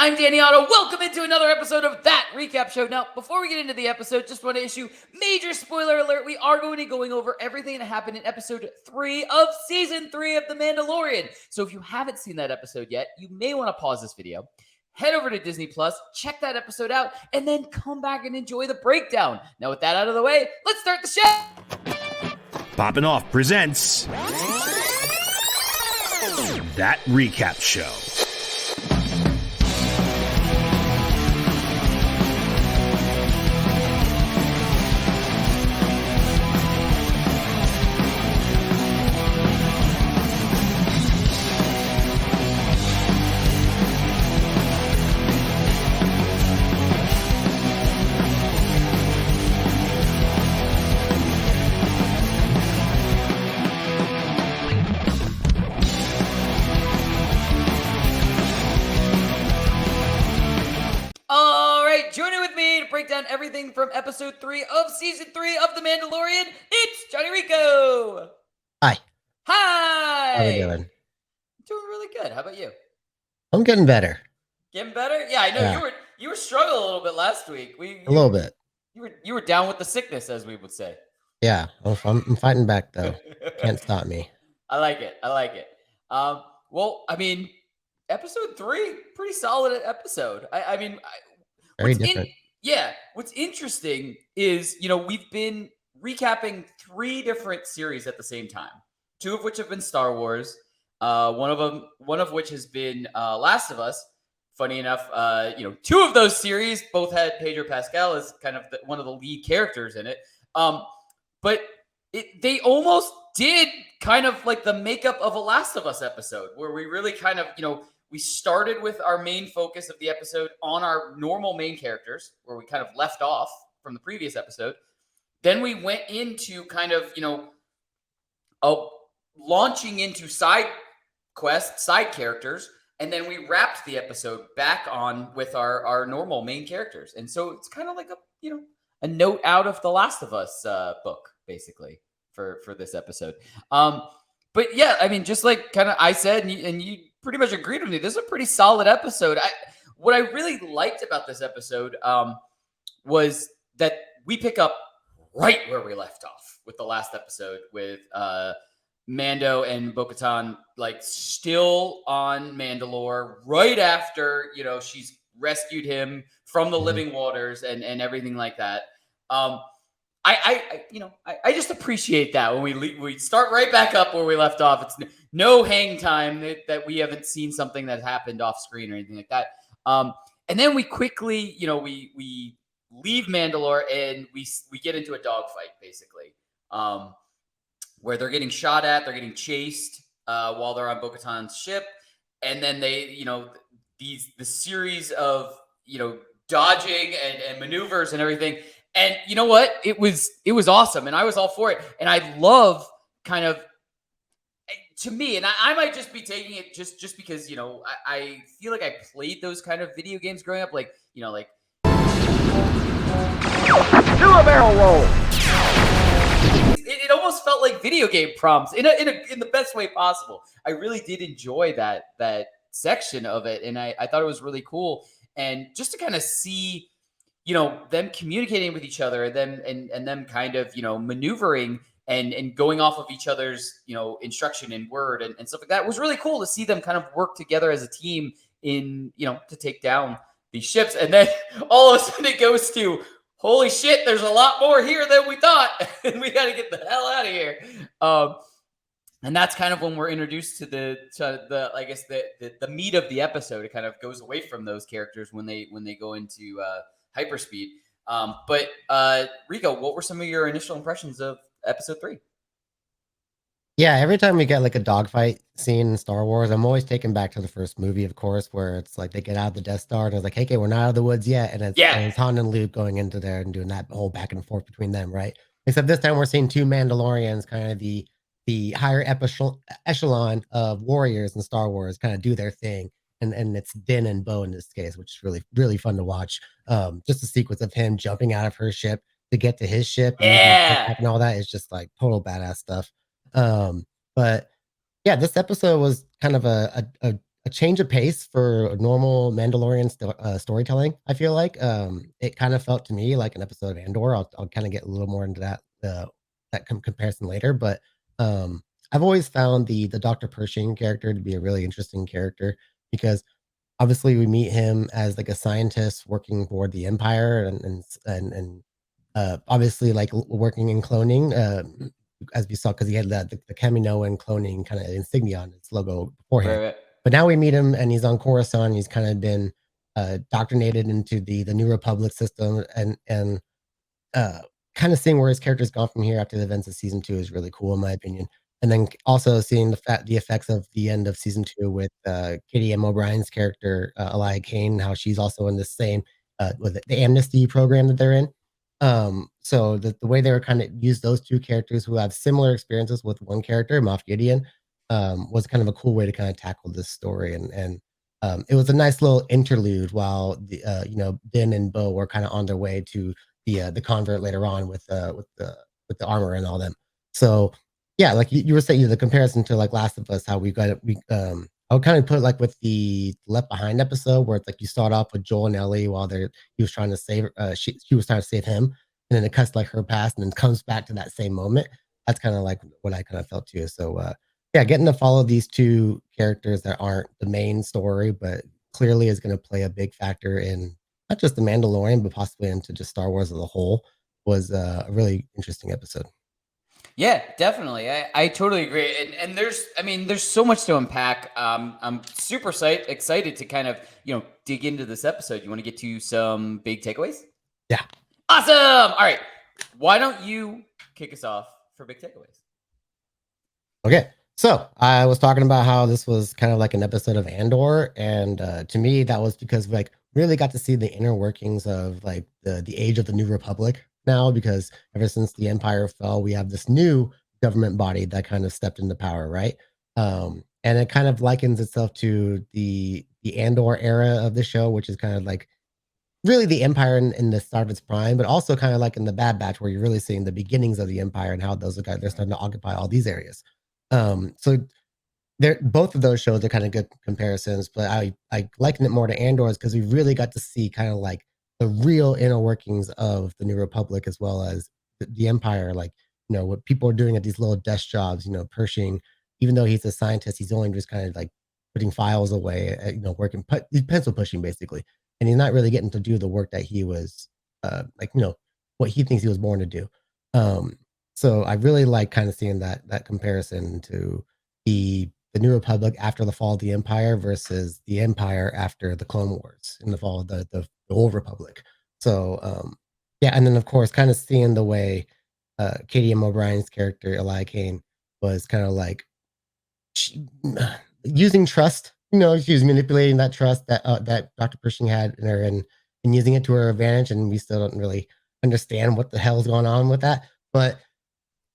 I'm Danny Otto. Welcome into another episode of That Recap Show. Now, before we get into the episode, just want to issue major spoiler alert. We are going to be going over everything that happened in episode 3 of season 3 of The Mandalorian. So if you haven't seen that episode yet, you may want to pause this video, head over to Disney Plus, check that episode out, and then come back and enjoy the breakdown. Now, with that out of the way, let's start the show. Poppin' Off presents That Recap Show. Break down everything from episode 3 of season 3 of The Mandalorian. It's Johnny Rico. Hi. Hi. How are you doing? Doing really good. How about you? I'm getting better. Getting better? Yeah, I know you were struggling a little bit last week. A little bit. You were down with the sickness, as we would say. Yeah, I'm fighting back though. Can't stop me. I like it. Well, I mean, episode 3, pretty solid episode. Very different. What's interesting is, we've been recapping 3 different series at the same time, 2 of which have been Star Wars, one of which has been Last of Us. Funny enough, 2 of those series both had Pedro Pascal as kind of one of the lead characters in it. But they almost did kind of like the makeup of a Last of Us episode, where we really kind of, we started with our main focus of the episode on our normal main characters, where we kind of left off from the previous episode. Then we went into kind of, launching into side quests, side characters, and then we wrapped the episode back on with our normal main characters. And so it's kind of like a note out of the Last of Us book, basically, for this episode. But yeah, I mean, just like kind of I said, and you pretty much agreed with me, this is a pretty solid episode. What I really liked about this episode was that we pick up right where we left off with the last episode, with Mando and Bo-Katan like still on Mandalore right after she's rescued him from the living waters and everything like that. I just appreciate that when we start right back up where we left off. It's no hang time that we haven't seen something that happened off screen or anything like that. And then we quickly, we leave Mandalore and we get into a dogfight, basically, where they're getting shot at, they're getting chased while they're on Bo-Katan's ship, and then they, the series of dodging and maneuvers and everything. And you know what? It was awesome, and I was all for it. And I love kind of, to me, and I might just be taking it just because I feel like I played those kind of video games growing up, like do a barrel roll. It almost felt like video game prompts in the best way possible. I really did enjoy that section of it, and I thought it was really cool. And just to kind of see them communicating with each other, and them kind of, maneuvering and going off of each other's, instruction and word and stuff like that. It was really cool to see them kind of work together as a team in, to take down these ships. And then all of a sudden it goes to, holy shit, there's a lot more here than we thought. And we got to get the hell out of here. And that's kind of when we're introduced to the I guess the meat of the episode. It kind of goes away from those characters when they go into hyperspeed. But Rico, what were some of your initial impressions of episode 3? Yeah, every time we get like a dogfight scene in Star Wars, I'm always taken back to the first movie, of course, where it's like they get out of the Death Star and it's like, hey, we're not out of the woods yet. And it's Han and Luke going into there and doing that whole back and forth between them, right? Except this time we're seeing 2 Mandalorians, kind of the higher echelon of warriors in Star Wars, kind of do their thing. And it's Din and Bo in this case, which is really, really fun to watch. Just the sequence of him jumping out of her ship to get to his ship and all that is just like total badass stuff. But yeah, this episode was kind of a a change of pace for normal Mandalorian storytelling. I feel like it kind of felt to me like an episode of Andor. I'll kind of get a little more into that comparison later, but um, I've always found the Dr. Pershing character to be a really interesting character because obviously we meet him as like a scientist working for the Empire and obviously like working in cloning. As we saw, because he had the Kaminoan cloning kind of insignia on its logo beforehand. Right. But now we meet him, and he's on Coruscant. He's kind of been doctrinated into the New Republic system, and uh, kind of seeing where his character's gone from here after the events of season 2 is really cool in my opinion. And then also seeing the effects of the end of season 2 with Katie M. O'Brien's character, Elia Kane, how she's also in the same with the amnesty program that they're in. So the way they were kind of used those two characters who have similar experiences with one character, Moff Gideon, was kind of a cool way to kind of tackle this story. And it was a nice little interlude while Din and Bo were kind of on their way to the convert later on with the armor and all them. So yeah, like you were saying, the comparison to like Last of Us, how we got it, I would kind of put it like with the Left Behind episode, where it's like you start off with Joel and Ellie while he was trying to save, she was trying to save him, and then it cuts like her past, and then comes back to that same moment. That's kind of like what I kind of felt too. So yeah, getting to follow these two characters that aren't the main story, but clearly is going to play a big factor in not just the Mandalorian, but possibly into just Star Wars as a whole, was a really interesting episode. Yeah, definitely. I totally agree. And there's so much to unpack. I'm super excited to kind of, dig into this episode. You want to get to some big takeaways? Yeah. Awesome. All right. Why don't you kick us off for big takeaways? Okay. So I was talking about how this was kind of like an episode of Andor. And to me, that was because we like really got to see the inner workings of like the age of the New Republic now, because ever since the Empire fell, we have this new government body that kind of stepped into power, right? And it kind of likens itself to the Andor era of the show, which is kind of like really the Empire in the start of its prime, but also kind of like in the Bad Batch, where you're really seeing the beginnings of the Empire and how those guys they're starting to occupy all these areas. So they're both of those shows are kind of good comparisons, but I liken it more to Andor's because we really got to see kind of like the real inner workings of the New Republic as well as the Empire, like what people are doing at these little desk jobs. Pershing, even though he's a scientist, he's only just kind of like putting files away, working he's pencil pushing basically, and he's not really getting to do the work that he was what he thinks he was born to do. So I really like kind of seeing that comparison to the New Republic after the fall of the Empire versus the Empire after the Clone Wars in the fall of the Old Republic. So yeah, and then of course, kind of seeing the way Katie M. O'Brien's character Elia Kane was kind of like she, using trust. She was manipulating that trust that Dr. Pershing had in her and using it to her advantage. And we still don't really understand what the hell's going on with that, but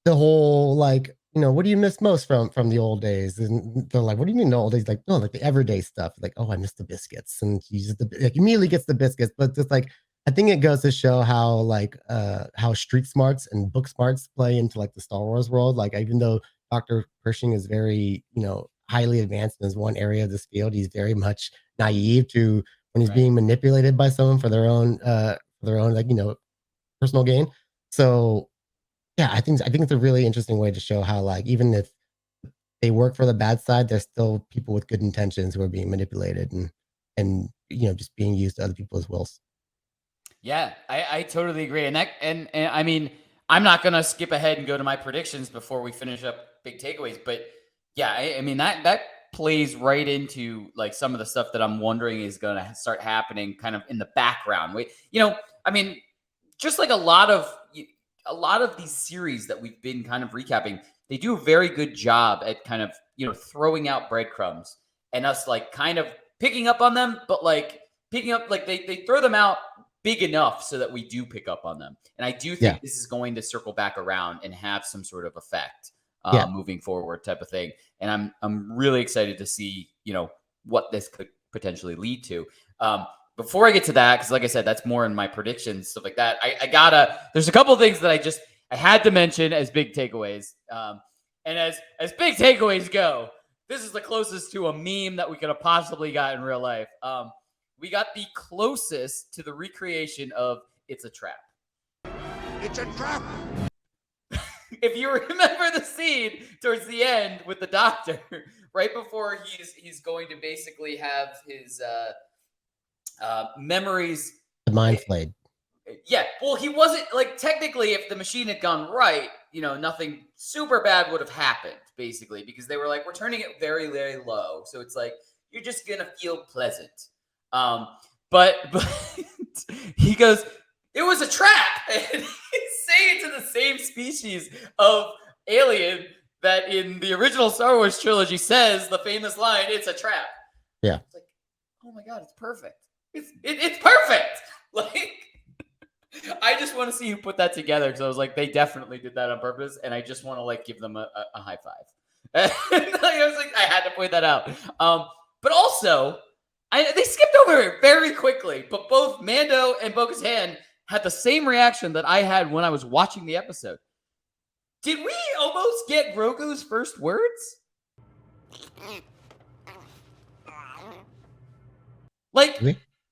the whole like what do you miss most from the old days? And they're like, what do you mean the old days? Like, no, like the everyday stuff. Like, oh, I miss the biscuits. And she just immediately gets the biscuits. But just like I think it goes to show how like how street smarts and book smarts play into like the Star Wars world. Like even though Dr. Pershing is very highly advanced in his one area of this field, he's very much naive to when he's being manipulated by someone for their own like personal gain. So yeah, I think it's a really interesting way to show how like even if they work for the bad side, there's still people with good intentions who are being manipulated and just being used to other people's wills. Yeah, I totally agree. And I mean, I'm not gonna skip ahead and go to my predictions before we finish up big takeaways, but yeah, I mean that plays right into like some of the stuff that I'm wondering is gonna start happening kind of in the background. I mean, just like a lot of these series that we've been kind of recapping, they do a very good job at kind of, throwing out breadcrumbs and us like kind of picking up on them, but like picking up, like they throw them out big enough so that we do pick up on them. And I do think this is going to circle back around and have some sort of effect moving forward type of thing. And I'm really excited to see, what this could potentially lead to. Before I get to that, because like I said, that's more in my predictions, stuff like that. There's a couple of things that I had to mention as big takeaways. And as big takeaways go, this is the closest to a meme that we could have possibly got in real life. We got the closest to the recreation of "It's a Trap." It's a trap. If you remember the scene towards the end with the doctor, right before he's going to basically have his memories. The mind flayed. Yeah, well, he wasn't like technically. If the machine had gone right, nothing super bad would have happened, basically, because they were like, we're turning it very, very low, so it's like you're just gonna feel pleasant. But he goes, it was a trap, and he's saying to the same species of alien that in the original Star Wars trilogy says the famous line, "It's a trap." Yeah. It's like, oh my god, it's perfect. It's perfect. Like, I just want to see who put that together, because I was like, they definitely did that on purpose, and I just want to like give them a high five. And I was like, I had to point that out. But also, they skipped over it very quickly. But both Mando and Bo-Katan had the same reaction that I had when I was watching the episode. Did we almost get Grogu's first words? Like,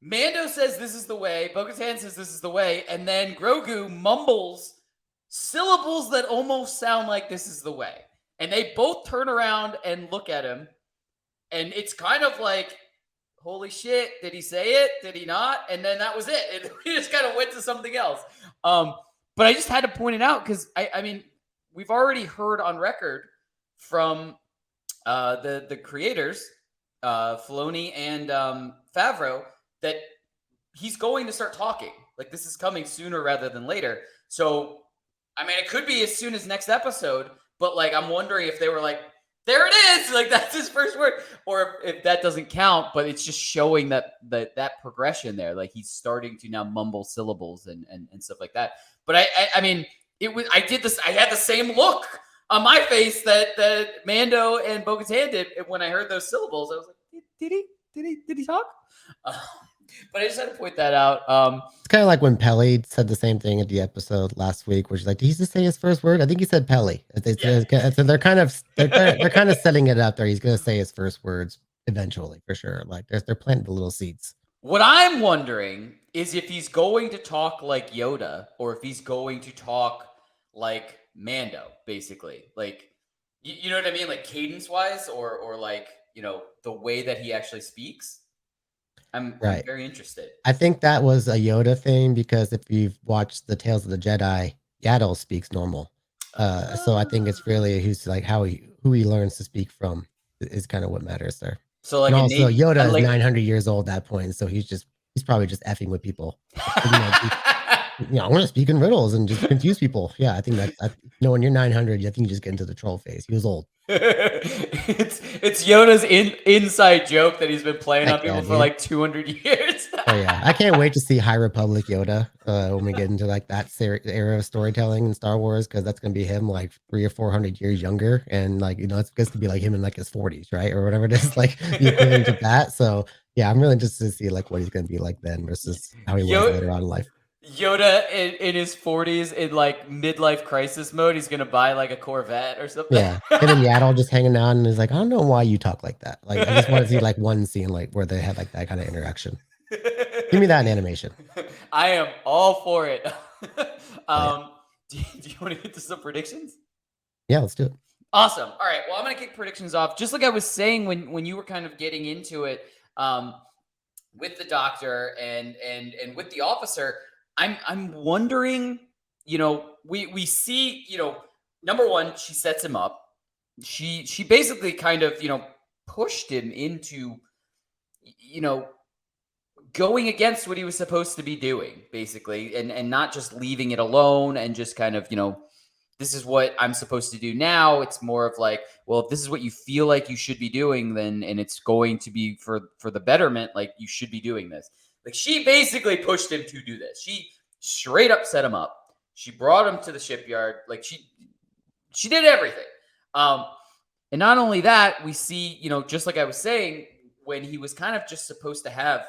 Mando says this is the way, Bo-Katan says this is the way, and then Grogu mumbles syllables that almost sound like this is the way. And they both turn around and look at him, and it's kind of like, holy shit, did he say it? Did he not? And then that was it. And we just kind of went to something else. But I just had to point it out because, I mean, we've already heard on record from the creators, Filoni and Favreau, that he's going to start talking. Like, this is coming sooner rather than later. So, I mean, it could be as soon as next episode, but like, I'm wondering if they were like, there it is, like that's his first word, or if that doesn't count, but it's just showing that progression there. Like, he's starting to now mumble syllables and stuff like that. But I mean, I had the same look on my face that Mando and Bo-Katan did when I heard those syllables. I was like, did he talk? But I just had to point that out. It's kind of like when Pelly said the same thing at the episode last week, where she's like, "Did he just say his first word?" I think he said Pelly. So they're kind of setting it up there. He's going to say his first words eventually, for sure. Like they're planting the little seeds. What I'm wondering is if he's going to talk like Yoda, or if he's going to talk like Mando, basically. Like, you know what I mean? Like cadence wise, or like, the way that he actually speaks. I'm very interested. I think that was a Yoda thing, because if you've watched the Tales of the Jedi, Yaddle speaks normal. So I think it's really who he learns to speak from is kind of what matters there. So like, and also Yoda is 900 years old at that point, so he's probably just effing with people. I'm going to speak in riddles and just confuse people. Yeah, I think when you're 900, I think you just get into the troll phase. He was old. It's Yoda's inside joke that he's been playing on people for like 200 years. Oh yeah, I can't wait to see High Republic Yoda when we get into like that era of storytelling in Star Wars, because that's going to be him like 300 or 400 years younger, and like it's supposed to be like him in like his 40s, right, or whatever it is, like the equivalent of that. So yeah, I'm really interested to see like what he's going to be like then versus how he was later on in life. Yoda in his 40s in like midlife crisis mode, he's gonna buy like a Corvette or something. Yeah, and then Yaddle just hanging out and is like, I don't know why you talk like that. Like, I just want to see like one scene like where they had like that kind of interaction. Give me that in animation. I am all for it. Do you want to get to some predictions? Yeah, let's do it. Awesome. All right. Well, I'm gonna kick predictions off. Just like I was saying when you were kind of getting into it, with the doctor and with the officer. I'm wondering, we see, number one, she sets him up. She basically kind of, pushed him into, going against what he was supposed to be doing, basically, and not just leaving it alone and just kind of, this is what I'm supposed to do now. It's more of like, well, if this is what you feel like you should be doing, then, and it's going to be for the betterment, like you should be doing this. Like, she basically pushed him to do this. She straight up set him up. She brought him to the shipyard. Like, she did everything. And not only that, we see, just like I was saying, when he was kind of just supposed to have,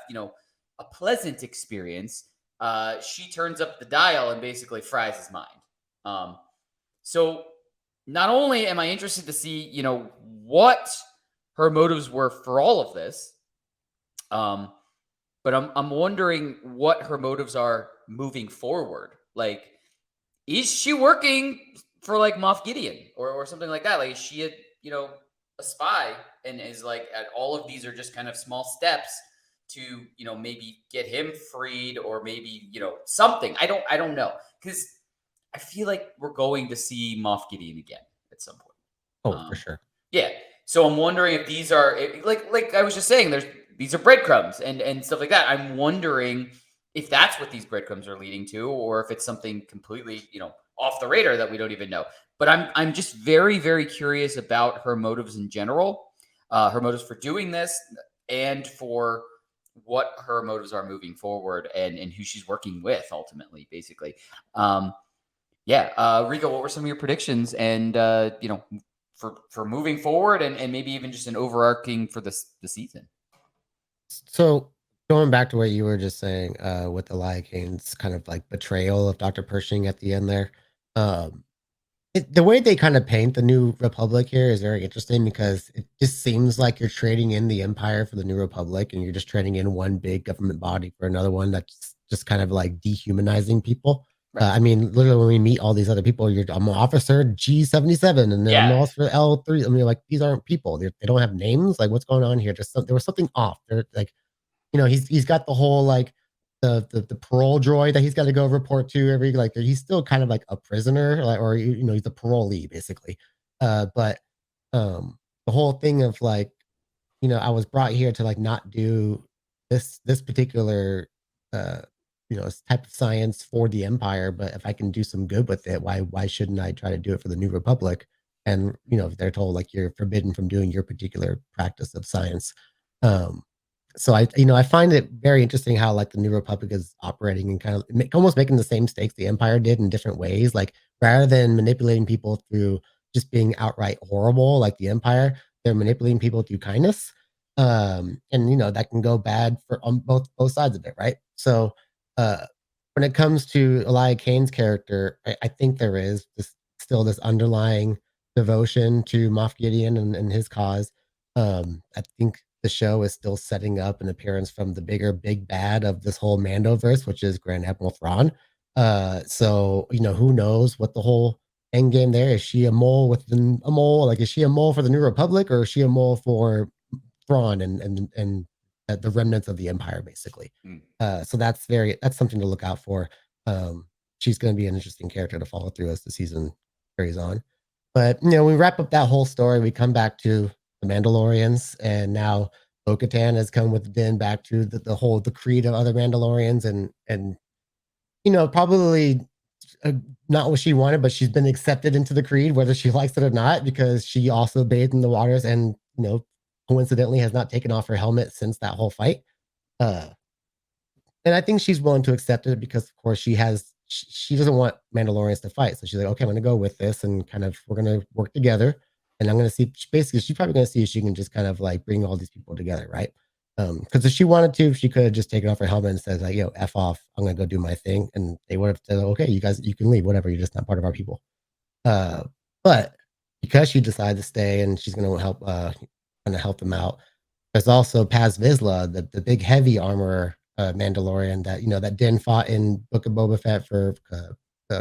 a pleasant experience, she turns up the dial and basically fries his mind. So not only am I interested to see, what her motives were for all of this. Um, but I'm wondering what her motives are moving forward. Like, is she working for like Moff Gideon or something like that? Like, is she a spy and is like at all of these are just kind of small steps to maybe get him freed or maybe something. I don't know because I feel like we're going to see Moff Gideon again at some point. Oh, for sure. Yeah. So I'm wondering if these are like I was just saying, these are breadcrumbs and stuff like that. I'm wondering if that's what these breadcrumbs are leading to, or if it's something completely, off the radar that we don't even know. But I'm just very, very curious about her motives in general, her motives for doing this, and for what her motives are moving forward, and who she's working with ultimately, basically. Yeah, Rico, what were some of your predictions and for moving forward and maybe even just an overarching for the season? So going back to what you were just saying, with the Lycane's kind of like betrayal of Dr. Pershing at the end there. Um, the way they kind of paint the New Republic here is very interesting because it just seems like you're trading in the Empire for the New Republic, and you're just trading in one big government body for another one that's just kind of like dehumanizing people. Right. I mean, literally, when we meet all these other people, I'm an officer G77, and then I'm Yeah. also L3. I mean, like these aren't people. They don't have names. Like, what's going on here? There was something off. They're like, he's got the whole like the parole droid that he's got to go report to every like he's still kind of like a prisoner, like, or he's a parolee basically. But the whole thing of like, I was brought here to like not do this particular uh type of science for the Empire, but if I can do some good with it, why shouldn't I try to do it for the New Republic? And if they're told like you're forbidden from doing your particular practice of science. um so I find it very interesting how like the New Republic is operating and kind of almost making the same mistakes the Empire did in different ways. Like rather than manipulating people through just being outright horrible, like the Empire, they're manipulating people through kindness. And that can go bad for on both sides of it, right? So uh, when it comes to Elijah Kane's character, I think there is still this underlying devotion to Moff Gideon and his cause. I think the show is still setting up an appearance from the big bad of this whole Mandoverse, which is Grand Admiral Thrawn. So who knows what the whole end game there is? She a mole within a mole? Like, is she a mole for the New Republic, or is she a mole for Thrawn and the remnants of the Empire, basically? Mm. So that's something to look out for. She's going to be an interesting character to follow through as the season carries on. But we wrap up that whole story. We come back to the Mandalorians, and now Bo-Katan has come with Din back to the creed of other Mandalorians, and probably uh, not what she wanted, but she's been accepted into the creed, whether she likes it or not, because she also bathed in the waters and coincidentally has not taken off her helmet since that whole fight. Uh, and I think she's willing to accept it because, of course, she doesn't want Mandalorians to fight. So she's like, okay, I'm going to go with this, and kind of we're going to work together. And I'm going to see. Basically, she's probably going to see if she can just kind of like bring all these people together, right? Because if she wanted to, she could have just taken off her helmet and said like, "Yo, f off, I'm going to go do my thing," and they would have said, "Okay, you guys, you can leave. Whatever. You're just not part of our people." Uh, but because she decided to stay and she's going to help them out, there's also Paz Vizsla, the big heavy armor Mandalorian that Din fought in Book of Boba Fett for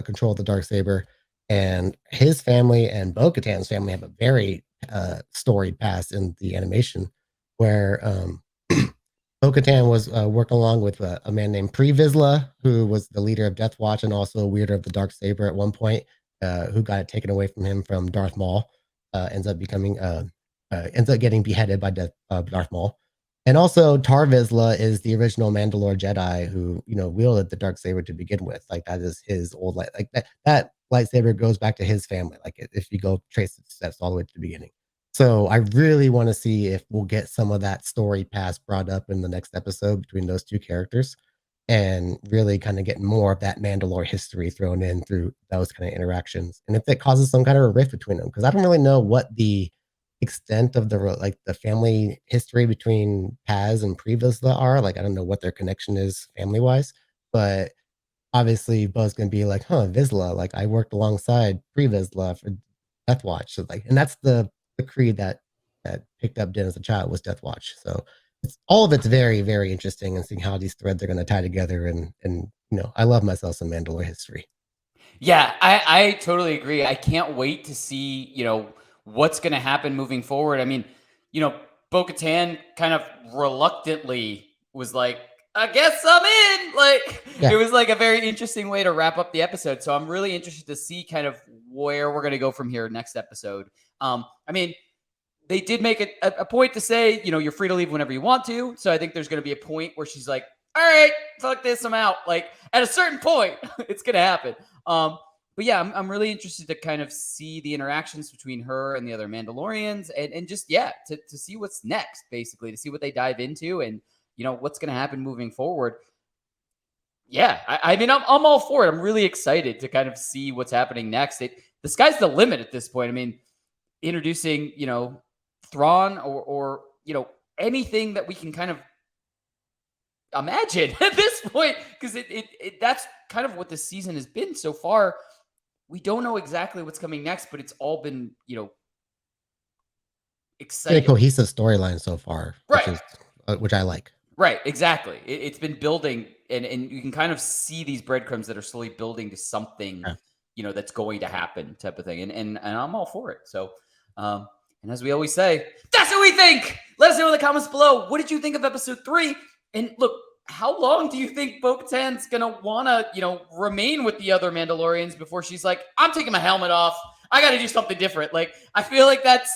control of the dark saber, and his family and Bo-Katan's family have a very storied past in the animation, where Bo-Katan was working along with a man named Pre Vizsla, who was the leader of Death Watch and also a wielder of the dark saber at one point, who got it taken away from him from Darth Maul. Ends up getting beheaded by Darth Maul. And also, Tar Vizsla is the original Mandalore Jedi who, wielded the dark saber to begin with. Like that is his old light. Like that lightsaber goes back to his family. Like if you go trace the steps all the way to the beginning. So I really want to see if we'll get some of that story past brought up in the next episode between those two characters, and really kind of get more of that Mandalore history thrown in through those kind of interactions. And if it causes some kind of a rift between them, because I don't really know what the extent of the family history between Paz and Pre Vizsla are. Like, I don't know what their connection is family wise, but obviously Buzz gonna be like, huh, Vizsla, like I worked alongside Pre Vizsla for Death Watch. So like, and that's the creed that that picked up Din as a child was Death Watch. So all of it's very, very interesting, and seeing how these threads are going to tie together. And I love myself some Mandalore history. Yeah, I totally agree. I can't wait to see, what's going to happen moving forward. I mean, Bo-Katan kind of reluctantly was like, I guess I'm in. Like, It was like a very interesting way to wrap up the episode. So I'm really interested to see kind of where we're going to go from here next episode. I mean, they did make a point to say, you're free to leave whenever you want to. So I think there's going to be a point where she's like, all right, fuck this, I'm out. Like, at a certain point, it's going to happen. But yeah, I'm really interested to kind of see the interactions between her and the other Mandalorians, and just, to see what's next, basically, to see what they dive into, and what's going to happen moving forward. Yeah, I mean, I'm all for it. I'm really excited to kind of see what's happening next. The sky's the limit at this point. I mean, introducing Thrawn or anything that we can kind of imagine at this point, because that's kind of what this season has been so far. We don't know exactly what's coming next, but it's all been exciting. A cohesive storyline so far, right? Which I like. Right, exactly. It's been building, and you can kind of see these breadcrumbs that are slowly building to something that's going to happen, type of thing. And I'm all for it. So and as we always say, that's what we think. Let us know in the comments below. What did you think of episode 3? And look, how long do you think Bo-Katan's going to want to, remain with the other Mandalorians before she's like, I'm taking my helmet off. I got to do something different. Like, I feel like that's,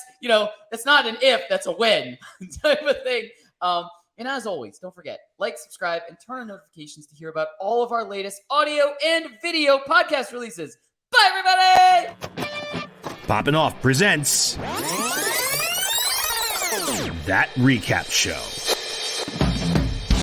that's not an if, that's a when type of thing. And as always, don't forget, like, subscribe, and turn on notifications to hear about all of our latest audio and video podcast releases. Bye, everybody! Poppin' Off presents That Recap Show.